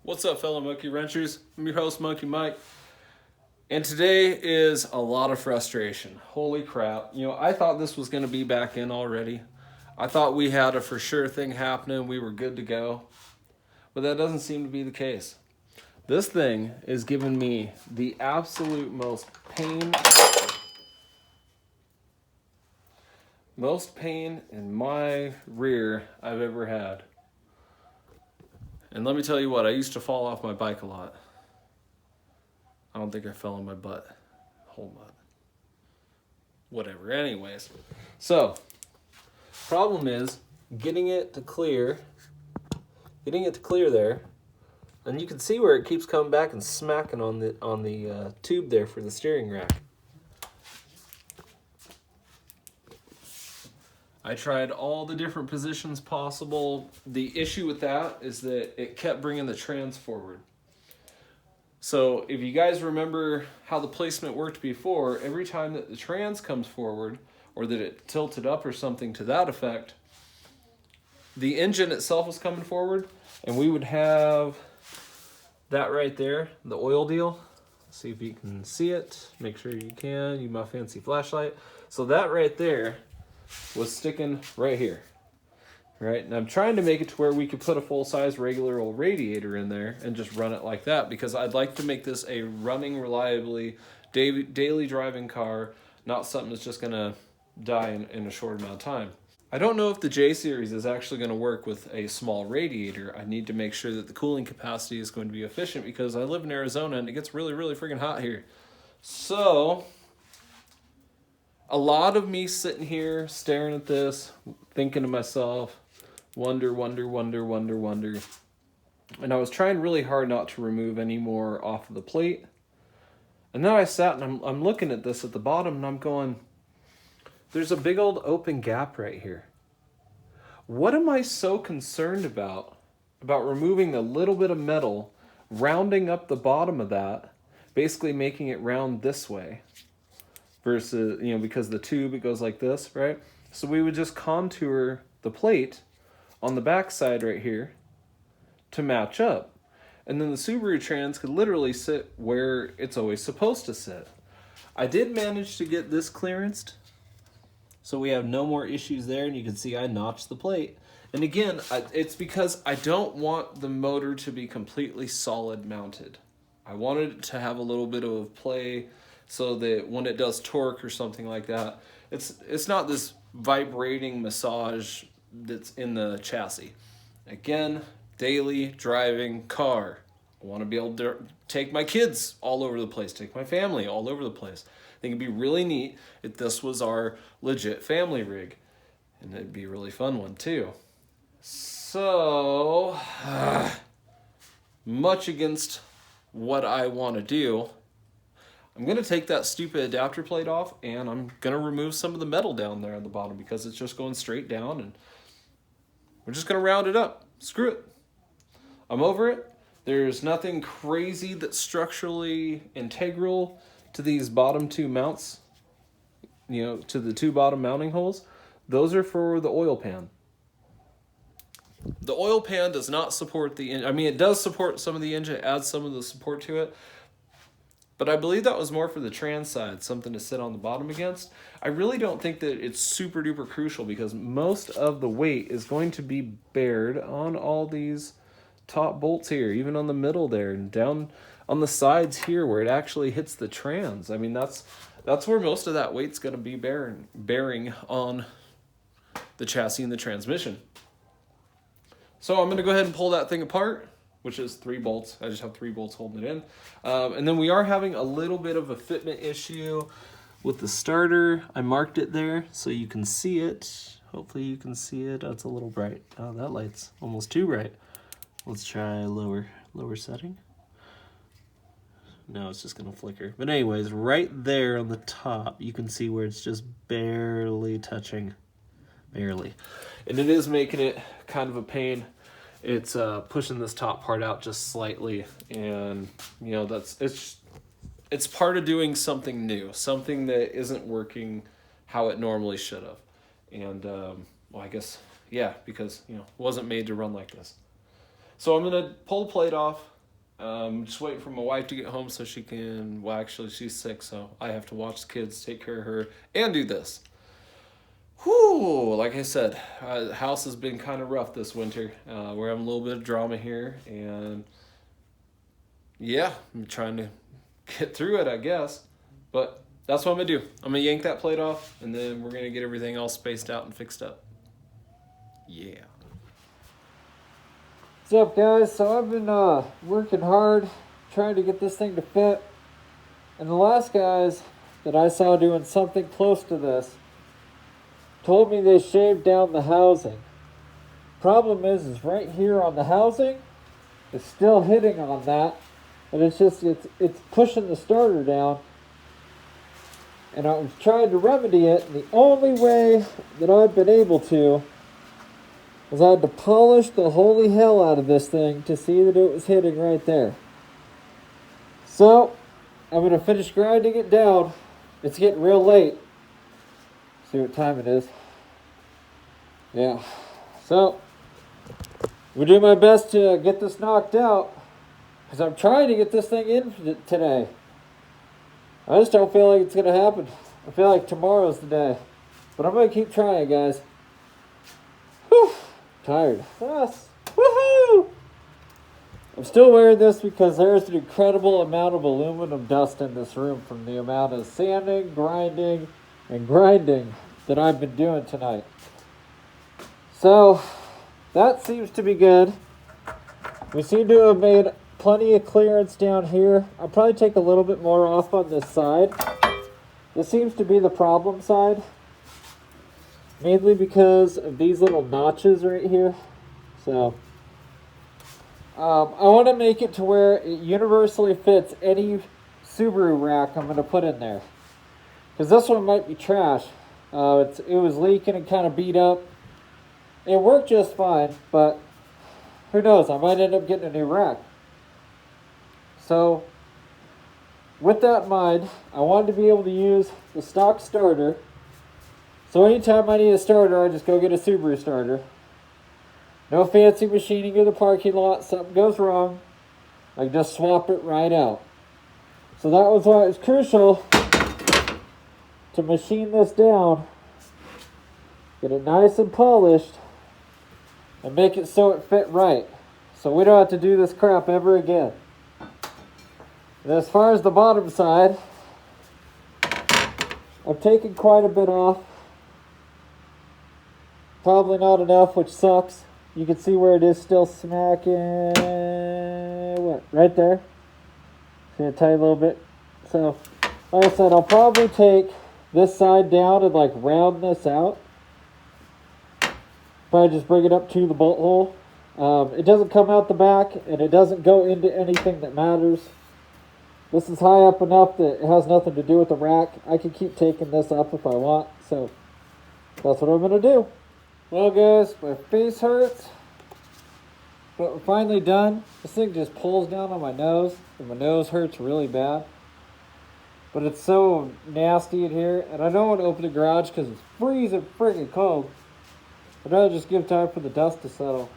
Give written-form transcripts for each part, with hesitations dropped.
What's up, fellow monkey wrenchers? I'm your host, Monkey Mike, and today is a lot of frustration. Holy crap. I thought this was going to be back in already. I thought we had a for sure thing happening. We were good to go, but that doesn't seem to be the case. This thing is giving me the absolute most pain in my rear I've ever had. And let me tell you what, I used to fall off my bike a lot. I don't think I fell on my butt. Whole butt. Whatever. Anyways. So, problem is getting it to clear there. And you can see where it keeps coming back and smacking on the tube there for the steering rack. I tried all the different positions possible. The issue with that is that it kept bringing the trans forward. So if you guys remember how the placement worked before, every time that the trans comes forward or that it tilted up or something to that effect, the engine itself was coming forward and we would have that right there, the oil deal. See if you can see it. Make sure you can. Use my fancy flashlight. So that right there was sticking right here, right? And I'm trying to make it to where we could put a full-size regular old radiator in there and just run it like that, because I'd like to make this a running, reliably, daily driving car, not something that's just going to die in a short amount of time. I don't know if the J-Series is actually going to work with a small radiator. I need to make sure that the cooling capacity is going to be efficient, because I live in Arizona and it gets really, really freaking hot here. So a lot of me sitting here staring at this, thinking to myself, wonder. And I was trying really hard not to remove any more off of the plate. And then I sat and I'm looking at this at the bottom and I'm going, there's a big old open gap right here. What am I so concerned about removing a little bit of metal, rounding up the bottom of that, basically making it round this way? Versus, because the tube, it goes like this, right? So we would just contour the plate on the back side right here to match up. And then the Subaru Trans could literally sit where it's always supposed to sit. I did manage to get this clearanced, so we have no more issues there, and you can see I notched the plate. And again, it's because I don't want the motor to be completely solid mounted. I wanted it to have a little bit of play, so that when it does torque or something like that, it's not this vibrating massage that's in the chassis. Again, daily driving car. I want to be able to take my kids all over the place, take my family all over the place. I think it'd be really neat if this was our legit family rig. And it'd be a really fun one too. So, much against what I want to do, I'm going to take that stupid adapter plate off, and I'm going to remove some of the metal down there on the bottom, because it's just going straight down, and we're just going to round it up. Screw it. I'm over it. There's nothing crazy that's structurally integral to these bottom two mounts, to the two bottom mounting holes. Those are for the oil pan. The oil pan does not support the engine. I mean, it does support some of the engine, it adds some of the support to it. But I believe that was more for the trans side, something to sit on the bottom against. I really don't think that it's super duper crucial, because most of the weight is going to be bared on all these top bolts here, even on the middle there, and down on the sides here where it actually hits the trans. I mean, that's where most of that weight's going to be bearing on the chassis and the transmission. So I'm going to go ahead and pull that thing apart, which is 3 bolts. I just have 3 bolts holding it in. And then we are having a little bit of a fitment issue with the starter. I marked it there so you can see it. Hopefully you can see it. Oh, it's a little bright. Oh, that light's almost too bright. Let's try lower setting. No, it's just gonna flicker. But anyways, right there on the top, you can see where it's just barely touching. Barely. And it is making it kind of a pain. It's pushing this top part out just slightly, and it's part of doing something new, something that isn't working how it normally should have. And I guess, yeah, because it wasn't made to run like this. So I'm going to pull the plate off. Just waiting for my wife to get home so she can, well, actually, she's sick, so I have to watch the kids, take care of her, and do this. Whew, like I said, the house has been kind of rough this winter. We're having a little bit of drama here, and yeah, I'm trying to get through it, I guess. But that's what I'm going to do. I'm going to yank that plate off, and then we're going to get everything all spaced out and fixed up. Yeah. What's up, guys? So I've been working hard trying to get this thing to fit, and the last guys that I saw doing something close to this told me they shaved down the housing. Problem is right here on the housing, it's still hitting on that, and it's pushing the starter down. And I was trying to remedy it, and the only way that I've been able to was I had to polish the holy hell out of this thing to see that it was hitting right there. So, I'm going to finish grinding it down. It's getting real late. See what time it is. Yeah. So, we'll do my best to get this knocked out, because I'm trying to get this thing in today. I just don't feel like it's going to happen. I feel like tomorrow's the day. But I'm going to keep trying, guys. Whew. Tired. Yes. Woohoo! I'm still wearing this because there's an incredible amount of aluminum dust in this room from the amount of sanding, grinding, and grinding that I've been doing tonight. So, that seems to be good. We seem to have made plenty of clearance down here. I'll probably take a little bit more off on this side. This seems to be the problem side. Mainly because of these little notches right here. So, I want to make it to where it universally fits any Subaru rack I'm going to put in there. Because this one might be trash. It was leaking and kind of beat up. It worked just fine, but who knows, I might end up getting a new rack. So, with that in mind, I wanted to be able to use the stock starter. So anytime I need a starter, I just go get a Subaru starter. No fancy machining in the parking lot. Something goes wrong, I can just swap it right out. So that was why it was crucial to machine this down, get it nice and polished, and make it so it fit right. So we don't have to do this crap ever again. And as far as the bottom side, I've taken quite a bit off. Probably not enough, which sucks. You can see where it is still smacking. What? Right there. See a tiny little bit. So, like I said, I'll probably take this side down and like round this out. Probably just bring it up to the bolt hole. It doesn't come out the back, and it doesn't go into anything that matters. This is high up enough that it has nothing to do with the rack. I can keep taking this up if I want, so that's what I'm going to do. Well, guys, my face hurts, but we're finally done. This thing just pulls down on my nose, and my nose hurts really bad. But it's so nasty in here, and I don't want to open the garage because it's freezing freaking cold. I'd rather just give time for the dust to settle.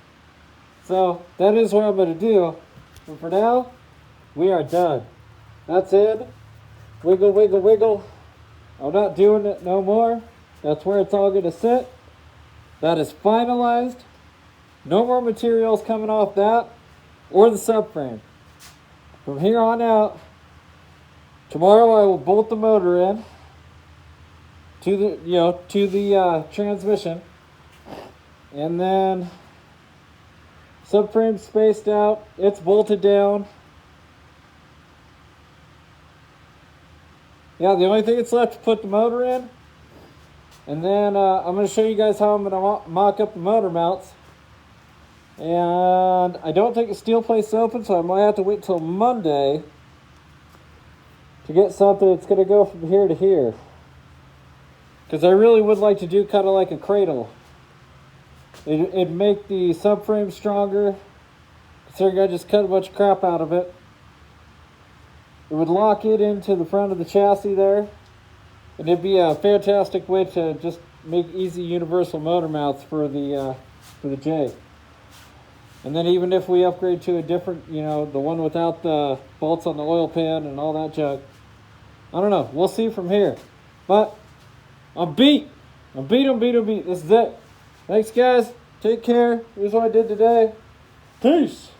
So, that is what I'm going to do. But for now, we are done. That's it. Wiggle, wiggle, wiggle. I'm not doing it no more. That's where it's all going to sit. That is finalized. No more materials coming off that or the subframe. From here on out, tomorrow I will bolt the motor in to the transmission, and then subframe spaced out. It's bolted down. Yeah, the only thing that's left to put the motor in. And then I'm going to show you guys how I'm going to mock up the motor mounts. And I don't think the steel plate's open, so I might have to wait till Monday to get something that's going to go from here to here. Because I really would like to do kind of like a cradle. It'd make the subframe stronger, considering I just cut a bunch of crap out of it. It would lock it into the front of the chassis there. And it'd be a fantastic way to just make easy universal motor mounts for the J. And then even if we upgrade to a different, you know, the one without the bolts on the oil pan and all that junk, I don't know. We'll see from here. But I'm beat. I'm beat. This is it. Thanks, guys. Take care. Here's what I did today. Peace.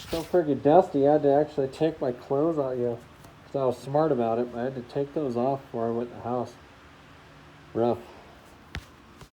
So freaking dusty. I had to actually take my clothes out, yeah. So I was smart about it. I had to take those off before I went in the house. Rough.